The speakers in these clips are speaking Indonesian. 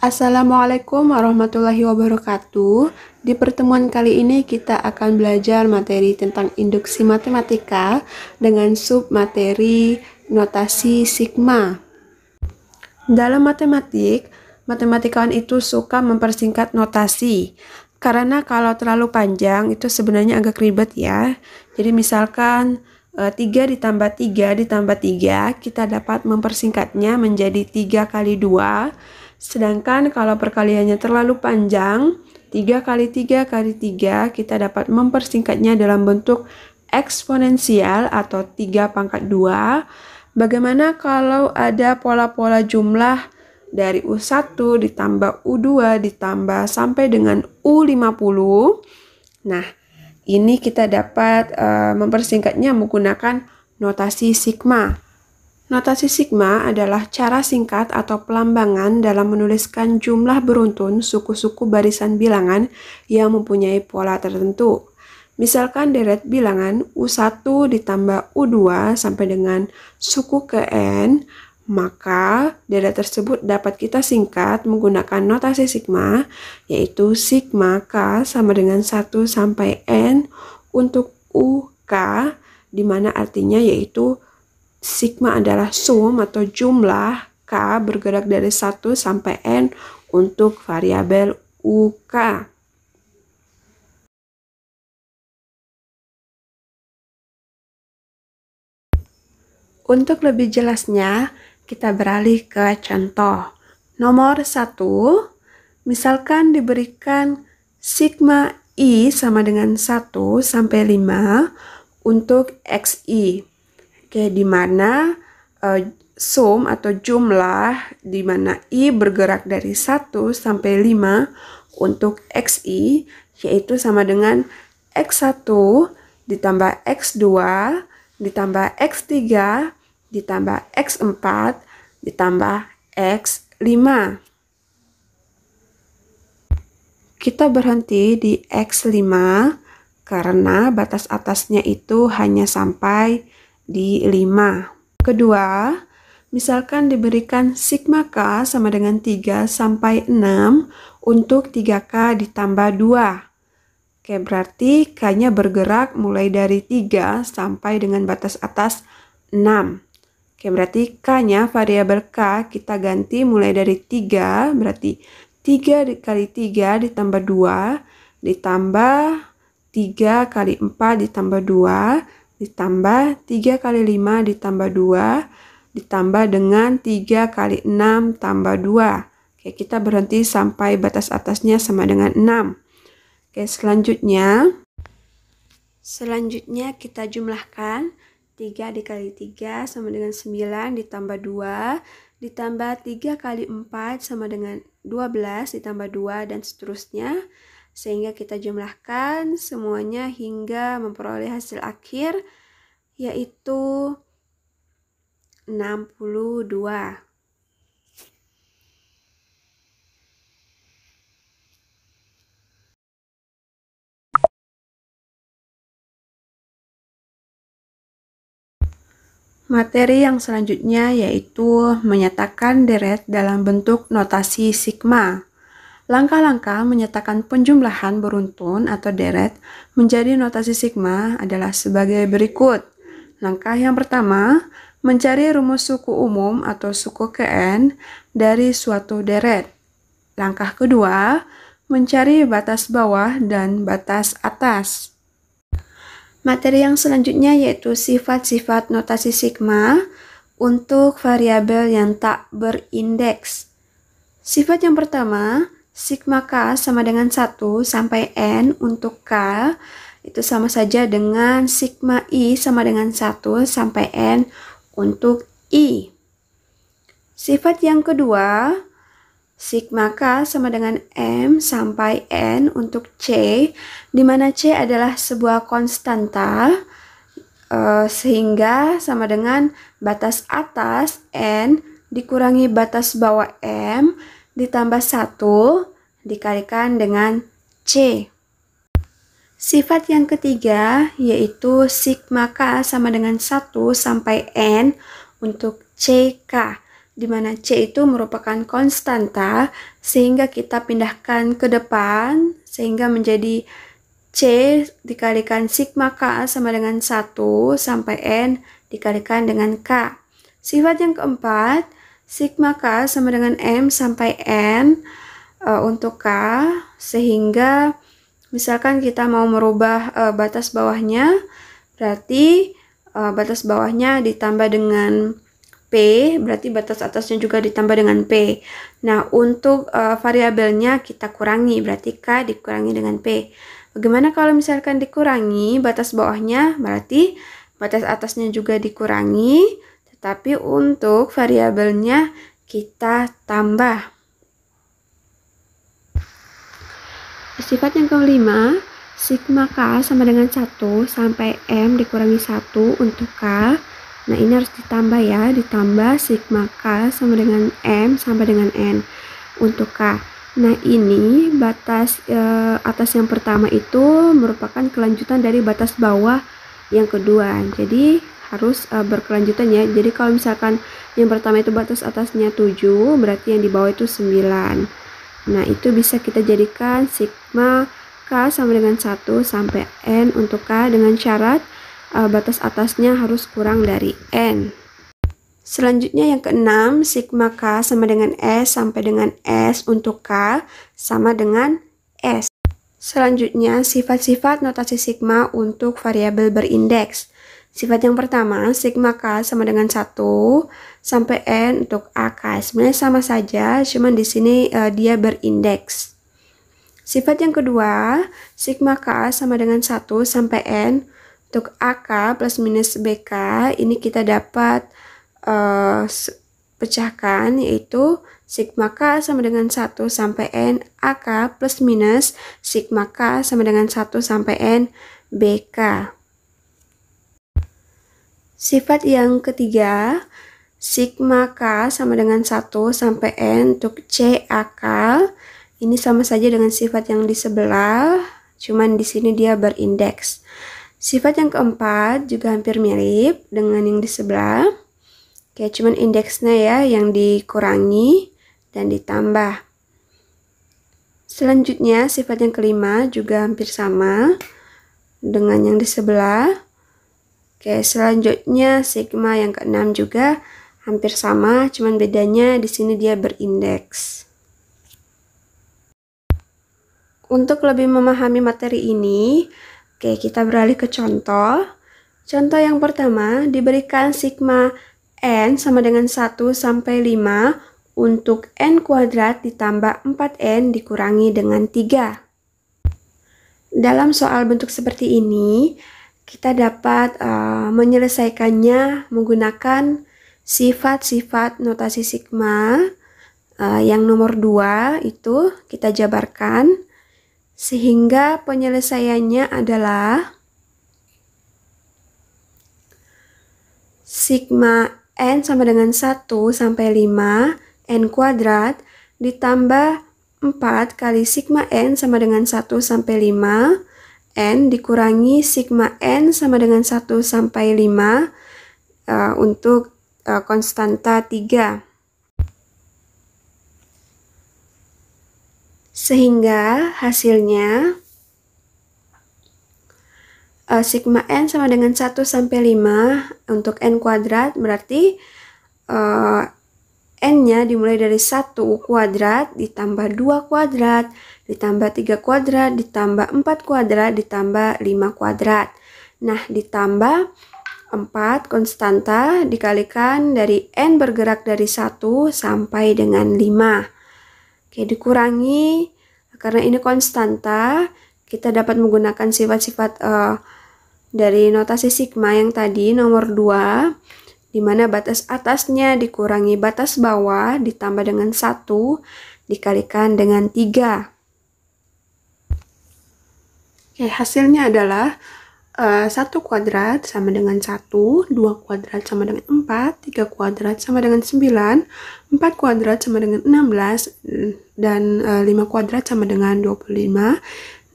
Assalamualaikum warahmatullahi wabarakatuh. Di pertemuan kali ini kita akan belajar materi tentang induksi matematika dengan submateri notasi sigma. Dalam matematik, matematikawan itu suka mempersingkat notasi. Karena kalau terlalu panjang itu sebenarnya agak ribet ya. Jadi misalkan 3 ditambah 3 ditambah 3, kita dapat mempersingkatnya menjadi 3 kali 2. Sedangkan kalau perkaliannya terlalu panjang, 3 kali 3 kali 3, kita dapat mempersingkatnya dalam bentuk eksponensial atau 3 pangkat 2. Bagaimana kalau ada pola-pola jumlah dari U1 ditambah U2 ditambah sampai dengan U50? Nah, ini kita dapat mempersingkatnya menggunakan notasi sigma. Notasi sigma adalah cara singkat atau pelambangan dalam menuliskan jumlah beruntun suku-suku barisan bilangan yang mempunyai pola tertentu. Misalkan deret bilangan U1 ditambah U2 sampai dengan suku ke N, maka deret tersebut dapat kita singkat menggunakan notasi sigma, yaitu sigma K sama dengan 1 sampai N untuk UK, di mana artinya yaitu sigma adalah sum atau jumlah K bergerak dari 1 sampai N untuk variabel UK. Untuk lebih jelasnya, kita beralih ke contoh. Nomor 1, misalkan diberikan sigma I sama dengan 1 sampai 5 untuk XI. Oke, di mana sum atau jumlah di mana I bergerak dari 1 sampai 5 untuk XI, yaitu sama dengan X1 ditambah X2 ditambah X3 ditambah X4 ditambah X5. Kita berhenti di X5 karena batas atasnya itu hanya sampai di 5. Kedua, misalkan diberikan sigma K sama dengan 3 sampai 6 untuk 3K ditambah 2. Oke, berarti K-nya bergerak mulai dari 3 sampai dengan batas atas 6. Oke, berarti K-nya variabel K kita ganti mulai dari 3, berarti 3 kali 3 ditambah 2, ditambah 3 kali 4 ditambah 2, ditambah 3 kali 5 ditambah 2, ditambah dengan 3 kali 6 tambah 2. Oke, kita berhenti sampai batas atasnya sama dengan 6. Oke, selanjutnya kita jumlahkan 3 dikali 3 sama dengan 9 ditambah 2, ditambah 3 kali 4 sama dengan 12 ditambah 2 dan seterusnya. Sehingga kita jumlahkan semuanya hingga memperoleh hasil akhir yaitu 62. Materi yang selanjutnya yaitu menyatakan deret dalam bentuk notasi sigma. Langkah-langkah menyatakan penjumlahan beruntun atau deret menjadi notasi sigma adalah sebagai berikut. Langkah yang pertama, mencari rumus suku umum atau suku Kn dari suatu deret. Langkah kedua, mencari batas bawah dan batas atas. Materi yang selanjutnya yaitu sifat-sifat notasi sigma untuk variabel yang tak berindeks. Sifat yang pertama, sigma K sama dengan 1 sampai N untuk K itu sama saja dengan sigma I sama dengan 1 sampai N untuk I. Sifat yang kedua, sigma K sama dengan M sampai N untuk C, di mana C adalah sebuah konstanta sehingga sama dengan batas atas N dikurangi batas bawah M ditambah 1 dikalikan dengan C. Sifat yang ketiga yaitu sigma K sama dengan 1 sampai N untuk CK. di mana C itu merupakan konstanta, sehingga kita pindahkan ke depan, sehingga menjadi C dikalikan sigma K sama dengan 1 sampai N dikalikan dengan K. Sifat yang keempat, sigma K sama dengan M sampai N untuk K, sehingga misalkan kita mau merubah batas bawahnya, berarti batas bawahnya ditambah dengan P, berarti batas atasnya juga ditambah dengan P. Nah, untuk variabelnya kita kurangi, berarti K dikurangi dengan P. Bagaimana kalau misalkan dikurangi batas bawahnya, berarti batas atasnya juga dikurangi, tetapi untuk variabelnya kita tambah. Sifat yang kelima, sigma K sama dengan 1 sampai M dikurangi 1 untuk K. Nah, ini harus ditambah ya, ditambah sigma K sama dengan M sampai dengan N untuk K. Nah, ini batas atas yang pertama itu merupakan kelanjutan dari batas bawah yang kedua. Jadi harus berkelanjutan ya. Jadi kalau misalkan yang pertama itu batas atasnya 7, berarti yang di bawah itu 9. Nah, itu bisa kita jadikan sigma K sama dengan 1 sampai N untuk K dengan syarat batas atasnya harus kurang dari N. Selanjutnya yang keenam, sigma K sama dengan S sampai dengan S untuk K sama dengan S. Selanjutnya, sifat-sifat notasi sigma untuk variabel berindeks. Sifat yang pertama, sigma K sama dengan 1 sampai N untuk AK. Sebenarnya sama saja, cuman di sini dia berindeks. Sifat yang kedua, sigma K sama dengan 1 sampai N untuk AK plus minus BK. Ini kita dapat pecahkan, yaitu sigma K sama dengan 1 sampai N AK plus minus sigma K sama dengan 1 sampai N BK. Sifat yang ketiga, sigma K sama dengan 1 sampai N untuk CAK. Ini sama saja dengan sifat yang di sebelah, cuman di sini dia berindeks. Sifat yang keempat juga hampir mirip dengan yang di sebelah. Oke, cuman indeksnya ya yang dikurangi dan ditambah. Selanjutnya sifat yang kelima juga hampir sama dengan yang di sebelah. Oke, selanjutnya sigma yang keenam juga hampir sama, cuman bedanya di sini dia berindeks. Untuk lebih memahami materi ini, oke, kita beralih ke contoh. Contoh yang pertama, diberikan sigma N sama dengan 1 sampai 5 untuk N kuadrat ditambah 4N dikurangi dengan 3. Dalam soal bentuk seperti ini, kita dapat menyelesaikannya menggunakan sifat-sifat notasi sigma. Yang nomor 2 itu kita jabarkan, sehingga penyelesaiannya adalah sigma N sama dengan 1 sampai 5 N kuadrat ditambah 4 kali sigma N sama dengan 1 sampai 5 N dikurangi sigma N sama dengan 1 sampai 5 untuk konstanta 3. Sehingga hasilnya sigma N sama dengan 1 sampai 5 untuk N kuadrat, berarti N-nya dimulai dari 1 kuadrat ditambah 2 kuadrat ditambah 3 kuadrat ditambah 4 kuadrat ditambah 5 kuadrat. Nah, ditambah 4 konstanta dikalikan dari N bergerak dari 1 sampai dengan 5. Oke, dikurangi, karena ini konstanta, kita dapat menggunakan sifat-sifat dari notasi sigma yang tadi nomor 2, di mana batas atasnya dikurangi batas bawah ditambah dengan 1 dikalikan dengan 3. Oke, hasilnya adalah 1 kuadrat sama dengan 1, 2 kuadrat sama dengan 4, 3 kuadrat sama dengan 9, 4 kuadrat sama dengan 16, dan 5 kuadrat sama dengan 25.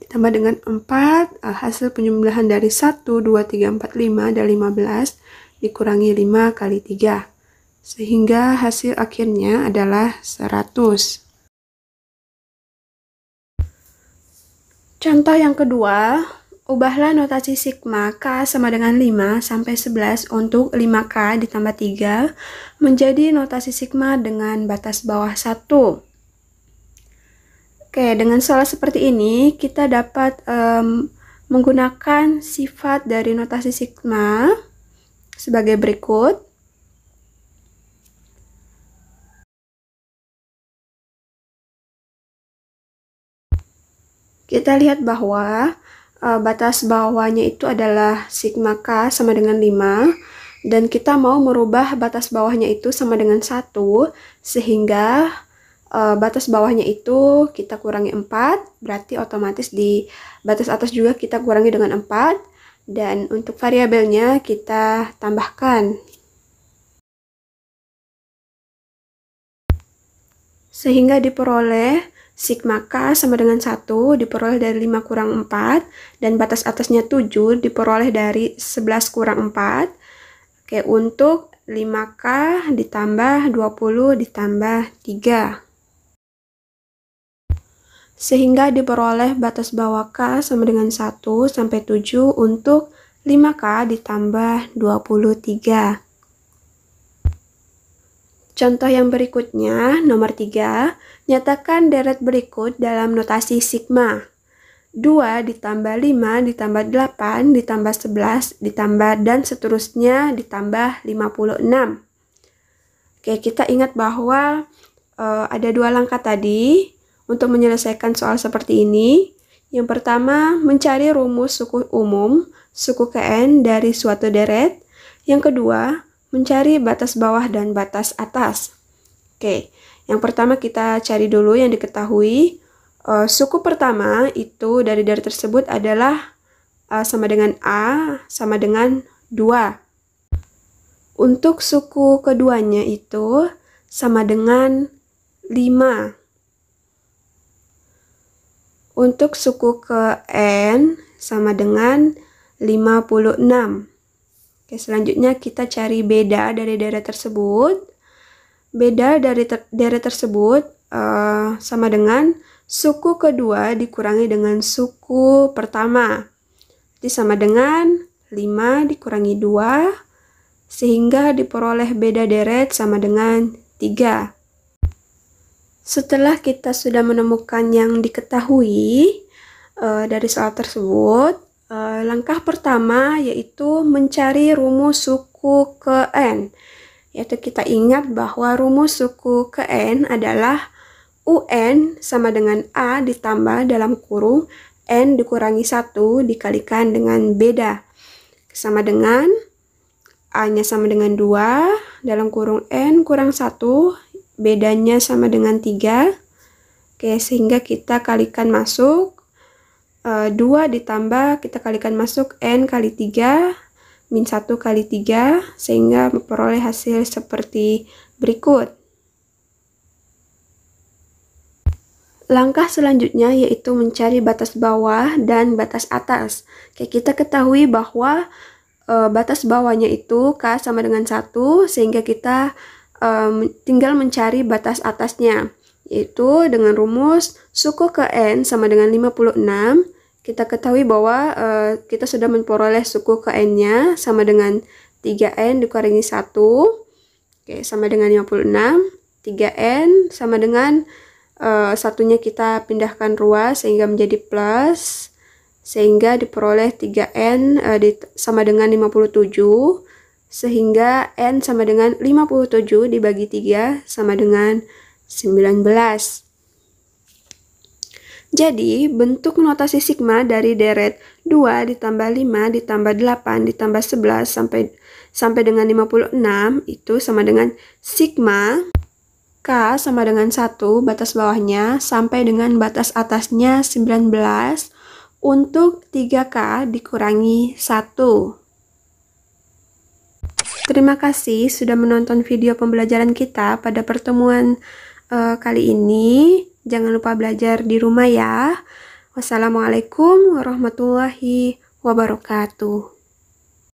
Ditambah dengan 4, hasil penjumlahan dari 1, 2, 3, 4, 5, dan 15 dikurangi 5 kali 3. sehingga hasil akhirnya adalah 100. Contoh yang kedua, ubahlah notasi sigma K sama dengan 5 sampai 11 untuk 5K ditambah 3 menjadi notasi sigma dengan batas bawah 1. Oke, dengan soal seperti ini kita dapat menggunakan sifat dari notasi sigma sebagai berikut. Kita lihat bahwa batas bawahnya itu adalah sigma K sama dengan 5, dan kita mau merubah batas bawahnya itu sama dengan 1, sehingga batas bawahnya itu kita kurangi 4, berarti otomatis di batas atas juga kita kurangi dengan 4, dan untuk variabelnya kita tambahkan. Sehingga diperoleh sigma K sama dengan 1 diperoleh dari 5 kurang 4, dan batas atasnya 7 diperoleh dari 11 kurang 4. Oke, untuk 5K ditambah 20 ditambah 3. Sehingga diperoleh batas bawah K sama dengan 1 sampai 7 untuk 5K ditambah 23. Contoh yang berikutnya, nomor 3, nyatakan deret berikut dalam notasi sigma. 2 ditambah 5 ditambah 8 ditambah 11 ditambah dan seterusnya ditambah 56. Oke, kita ingat bahwa ada 2 langkah tadi untuk menyelesaikan soal seperti ini. Yang pertama, mencari rumus suku umum, suku Kn dari suatu deret. Yang kedua, mencari batas bawah dan batas atas. Oke, yang pertama kita cari dulu yang diketahui. Suku pertama itu dari deret tersebut adalah sama dengan A sama dengan 2. Untuk suku keduanya itu sama dengan 5. Untuk suku ke N sama dengan 56. Oke, selanjutnya kita cari beda dari deret tersebut. Beda dari deret tersebut sama dengan suku kedua dikurangi dengan suku pertama. Jadi sama dengan 5 dikurangi 2, sehingga diperoleh beda deret sama dengan 3. Setelah kita sudah menemukan yang diketahui dari soal tersebut, langkah pertama yaitu mencari rumus suku ke N. Yaitu kita ingat bahwa rumus suku ke N adalah UN sama dengan A ditambah dalam kurung N dikurangi 1 dikalikan dengan beda. Sama dengan A-nya sama dengan 2 dalam kurung N kurang 1, bedanya sama dengan 3. Oke, sehingga kita kalikan masuk. 2 ditambah kita kalikan masuk N kali 3 min 1 kali 3, sehingga memperoleh hasil seperti berikut. Langkah selanjutnya yaitu mencari batas bawah dan batas atas. Oke, kita ketahui bahwa batas bawahnya itu K sama dengan 1, sehingga kita tinggal mencari batas atasnya, yaitu dengan rumus suku ke N sama dengan 56. Kita ketahui bahwa kita sudah memperoleh suku ke N-nya sama dengan 3N dikurangi 1. Oke, sama dengan 56. 3N sama dengan satunya kita pindahkan ruas sehingga menjadi plus, sehingga diperoleh 3N sama dengan 57, sehingga N sama dengan 57 dibagi 3 sama dengan 19. Jadi, bentuk notasi sigma dari deret 2 ditambah 5 ditambah 8 ditambah 11 sampai dengan 56 itu sama dengan sigma K sama dengan 1 batas bawahnya sampai dengan batas atasnya 19 untuk 3K dikurangi 1. Terima kasih sudah menonton video pembelajaran kita pada pertemuan kali ini. Jangan lupa belajar di rumah ya. Wassalamualaikum warahmatullahi wabarakatuh.